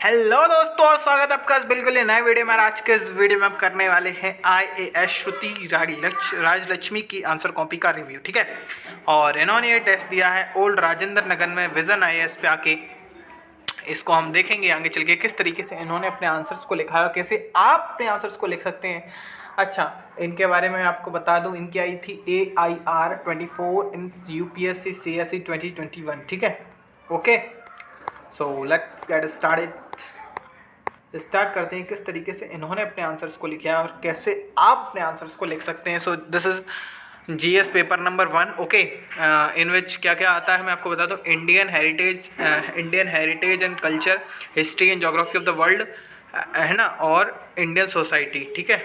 Hello दोस्तों और स्वागत है आपका बिल्कुल ही नए वीडियो में। आज के इस वीडियो में हम करने वाले हैं IAS श्रुति राजलक्ष्मी की आंसर कॉपी का रिव्यू। ठीक है, और इन्होंने ये टेस्ट दिया है ओल्ड राजेंद्र नगर में विजन IAS पे आके। इसको हम देखेंगे आगे चल के किस तरीके से इन्होंने अपने आंसर्स को लिखा है और कैसे आप अपने आंसर्स को लिख सकते हैं। अच्छा, इनके बारे में आपको बता दूं, इनकी आई थी AIR 24 इन UPSC CSE 2021। ठीक है, okay, so let's get start करते हैं किस तरीके से इन्होंने अपने आंसर्स को लिखा है और कैसे आप अपने आंसर्स को लिख सकते हैं। So this is GS paper number 1। Okay, in which क्या क्या आता है मैं आपको बता दूं। Indian heritage and culture, history and geography of the world, है ना, और इंडियन सोसाइटी। ठीक है,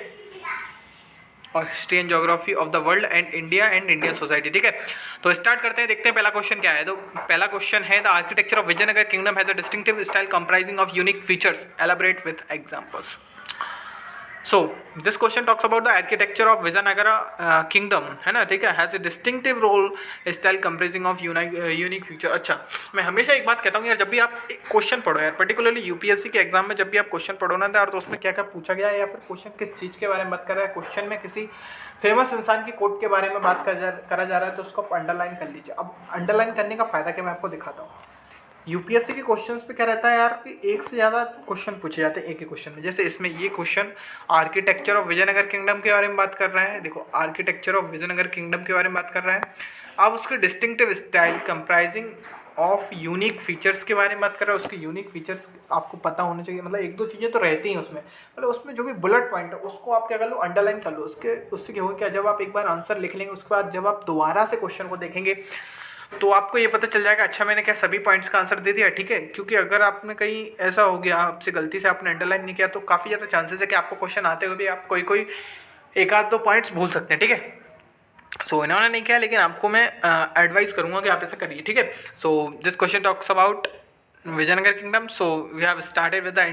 और history and geography of the world and India and Indian society. ठीक है, तो स्टार्ट करते हैं, देखते हैं पहला क्वेश्चन क्या है। तो पहला क्वेश्चन है the architecture of Vijayanagar kingdom has a distinctive style comprising of unique features, elaborate with examples. So this question talks about the architecture of Vijayanagara kingdom, है ना, ठीक है, has a distinctive role style comprising of unique feature। अच्छा, मैं हमेशा एक बात कहता हूँ यार, जब भी आप क्वेश्चन पढ़ो यार, पर्टिकुलरली UPSC के एग्जाम में जब भी आप क्वेश्चन पढ़ो ना यार, तो उसमें क्या क्या पूछा गया है या फिर क्वेश्चन किस चीज़ के बारे में बात कर रहा है, क्वेश्चन में किसी फेमस इंसान की कोट के बारे में बात करा जा रहा है, तो उसको आप अंडरलाइन कर लीजिए। अब अंडरलाइन करने का फायदा क्या, मैं आपको दिखाता हूँ। UPSC के क्वेश्चंस पे क्या रहता है यार कि एक से ज़्यादा क्वेश्चन पूछे जाते हैं एक ही क्वेश्चन में। जैसे इसमें ये question architecture of Vijayanagar kingdom के बारे में बात कर रहा है। देखो, आर्किटेक्चर ऑफ विजयनगर किंगडम के बारे में बात कर रहा है। अब उसके distinctive style comprising of unique features के बारे में बात कर रहा है। उसके यूनिक फीचर्स आपको पता होने चाहिए, मतलब एक दो चीज़ें तो रहती हैं उसमें, मतलब उसमें जो भी बुलेट पॉइंट है उसको आप क्या कर लो, अंडरलाइन कर लो। उससे क्या होगा, क्या जब आप एक बार आंसर लिख लेंगे उसके बाद जब आप दोबारा से क्वेश्चन को देखेंगे तो आपको ये पता चल जाएगा, अच्छा मैंने क्या सभी पॉइंट्स का आंसर दे दिया। ठीक है, क्योंकि अगर आपने कहीं ऐसा हो गया आपसे गलती से आपने अंडरलाइन नहीं किया तो काफ़ी ज़्यादा चांसेस है कि आपको क्वेश्चन आते हुए भी आप कोई एक आध दो पॉइंट्स भूल सकते हैं। ठीक है, सो इन्होंने नहीं किया, लेकिन आपको मैं एडवाइस करूंगा कि आप ऐसा करिए। ठीक है, so this question talks about Vijayanagara kingdom. So we have started with the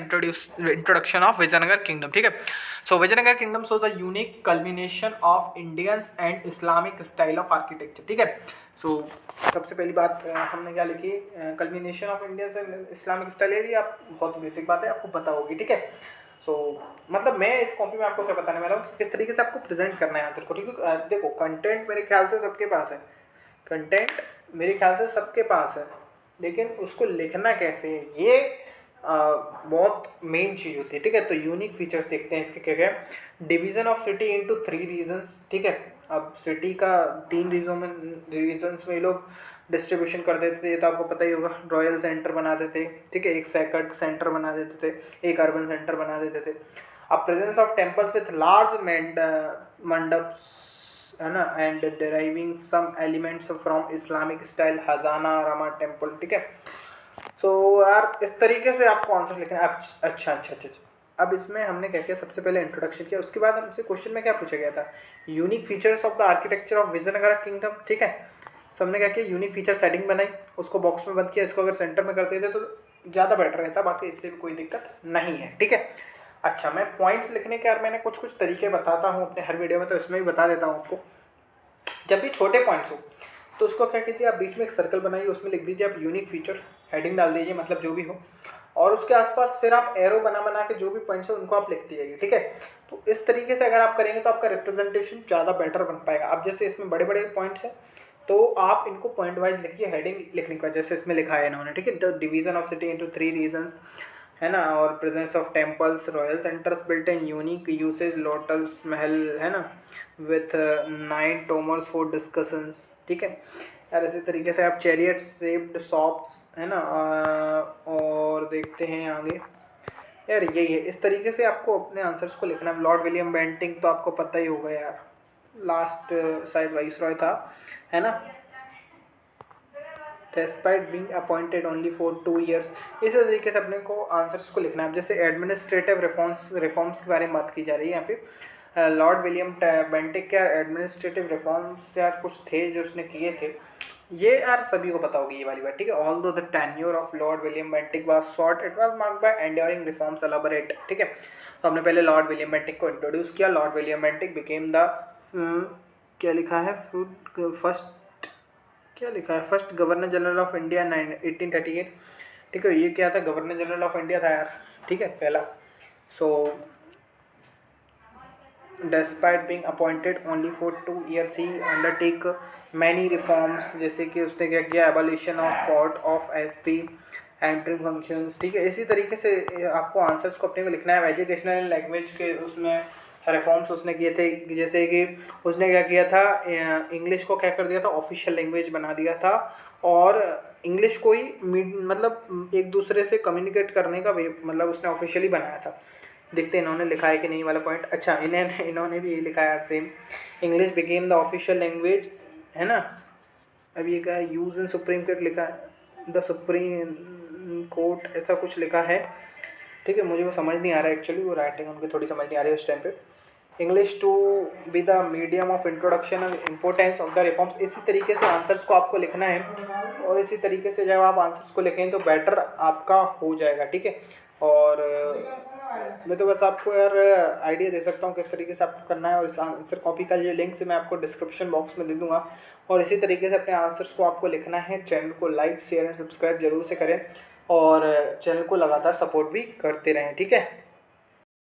introduction of Vijayanagar kingdom. ठीक है, so Vijayanagara kingdom shows the unique culmination of Indians and Islamic style of architecture. ठीक है, सो सबसे पहली बात हमने क्या लिखी, culmination of Indians and Islamic style. ये आप बहुत बेसिक बात है, आपको पता होगी। ठीक है, सो मतलब मैं इस कॉपी में आपको क्या बताने वाला हूँ कि किस तरीके से आपको प्रेजेंट करना है आंसर को। ठीक है, देखो कंटेंट मेरे ख्याल से सबके पास है, कंटेंट मेरे ख्याल से सबके पास है, लेकिन उसको लिखना कैसे है ये बहुत मेन चीज़ होती है। ठीक है, तो यूनिक फीचर्स देखते हैं इसके क्या क्या है। Division of city into 3 regions. ठीक है, अब सिटी का 3 रीजन्स में ये लोग डिस्ट्रीब्यूशन कर देते थे, ये तो आपको पता ही होगा। रॉयल सेंटर बना देते, ठीक है, एक सेक्रेट सेंटर बना देते थे, एक अर्बन सेंटर बना देते थे। अब presence of temples with large mandapas, है ना, and deriving some elements from Islamic style Hazara Rama temple. ठीक है, सो यार इस तरीके से आपको आंसर लिखना है। अच्छा, अब इसमें हमने क्या किया, सबसे पहले इंट्रोडक्शन किया, उसके बाद हमसे क्वेश्चन में क्या पूछा गया था, unique features of the architecture of Vijayanagar kingdom. ठीक है, सबने क्या किया, यूनिक फीचर सेटिंग बनाई, उसको बॉक्स में बंद किया। इसको अगर सेंटर में कर देते तो ज़्यादा बेटर रहता, बाकी इससे भी कोई दिक्कत नहीं है। ठीक है, अच्छा, मैं पॉइंट्स लिखने के यार मैंने कुछ तरीके बताता हूँ अपने हर वीडियो में, तो इसमें भी बता देता हूँ आपको। जब भी छोटे पॉइंट्स हो तो उसको क्या कीजिए, आप बीच में एक सर्कल बनाइए, उसमें लिख दीजिए आप यूनिक फीचर्स, हेडिंग डाल दीजिए, मतलब जो भी हो, और उसके आसपास फिर आप एरो बना के जो भी पॉइंट्स है उनको आप लिखते जाइए। ठीक है, तो इस तरीके से अगर आप करेंगे तो आपका रिप्रेजेंटेशन ज़्यादा बेटर बन पाएगा। अब जैसे इसमें बड़े बड़े पॉइंट्स हैं तो आप इनको पॉइंट वाइज लिखिए हेडिंग लिखने के बाद, जैसे इसमें लिखा है इन्होंने। ठीक है, the division of city into 3 regions, है ना, और presence of temples, royal centres built in unique usage, Lotus Mahal, है ना, विथ 9 टोमर्स फॉर डिस्कशंस। ठीक है यार, इसी तरीके से आप चैरियट शेप्ड शॉप्स, है ना, और देखते हैं आगे यार, यही है। इस तरीके से आपको अपने आंसर्स को लिखना है। लॉर्ड विलियम बेंटिंग तो आपको पता ही होगा यार, लास्ट शायद वाइसरॉय था, है ना, despite being appointed only for 2 years। इस तरीके से अपने को आंसर्स को लिखना है। जैसे एडमिनिस्ट्रेटिव रिफॉर्म्स के बारे में बात की जा रही है यहाँ पे। लॉर्ड विलियम बेंटिक के एडमिनिस्ट्रेटिव रिफॉर्म्स यार कुछ थे जो उसने किए थे, ये यार सभी को पता होगी ये वाली बात। ठीक है, although the tenure of Lord William Bentinck was short, it was marked by enduring reforms elaborate. ठीक है, तो हमने पहले लॉर्ड विलियम बेंटिक को इंट्रोड्यूस किया। Lord William Bentinck became the क्या लिखा है, फर्स्ट, क्या लिखा है, first governor general of India 1838। ठीक है। ये क्या था, गवर्नर जनरल ऑफ इंडिया था यार, ठीक है, पहला। सो despite being appointed only for 2 years he undertake many reforms, जैसे कि उसने क्या किया, abolition of court of SP, entry functions, ठीक है। इसी तरीके से आपको आंसर्स को अपने को लिखना है। एजुकेशनल लैंग्वेज के उसमें रिफॉर्म्स उसने किए थे, जैसे कि उसने क्या किया था, इंग्लिश को क्या कर दिया था, ऑफिशियल लैंग्वेज बना दिया था, और इंग्लिश को ही मतलब एक दूसरे से कम्युनिकेट करने का वे मतलब उसने ऑफिशियली बनाया था। देखते हैं इन्होंने लिखा है कि नहीं वाला पॉइंट। अच्छा, इन्होंने भी ये लिखा है same, English became the official language, है ना। अब ये क्या है, यूज इन सुप्रीम कोर्ट लिखा है, द सुप्रीम कोर्ट ऐसा कुछ लिखा है, ठीक है। मुझे वो समझ नहीं आ रहा है एक्चुअली, वो राइटिंग उनकी थोड़ी समझ नहीं आ रही है उस टाइम पे। English to be the medium of introduction और इम्पोर्टेंस ऑफ द रिफॉर्म्स। इसी तरीके से आंसर्स को आपको लिखना है, और इसी तरीके से जब आप आंसर्स को लिखें तो बेटर आपका हो जाएगा, ठीक है। और मैं तो बस आपको यार आइडिया दे सकता हूँ किस तरीके से आपको करना है, और इस आंसर कॉपी का जो लिंक से मैं आपको डिस्क्रिप्शन बॉक्स में दे दूँगा। और इसी तरीके से अपने आंसर्स को आपको लिखना है। चैनल को लाइक शेयर एंड सब्सक्राइब जरूर से करें, और चैनल को लगातार सपोर्ट भी करते रहें, ठीक है।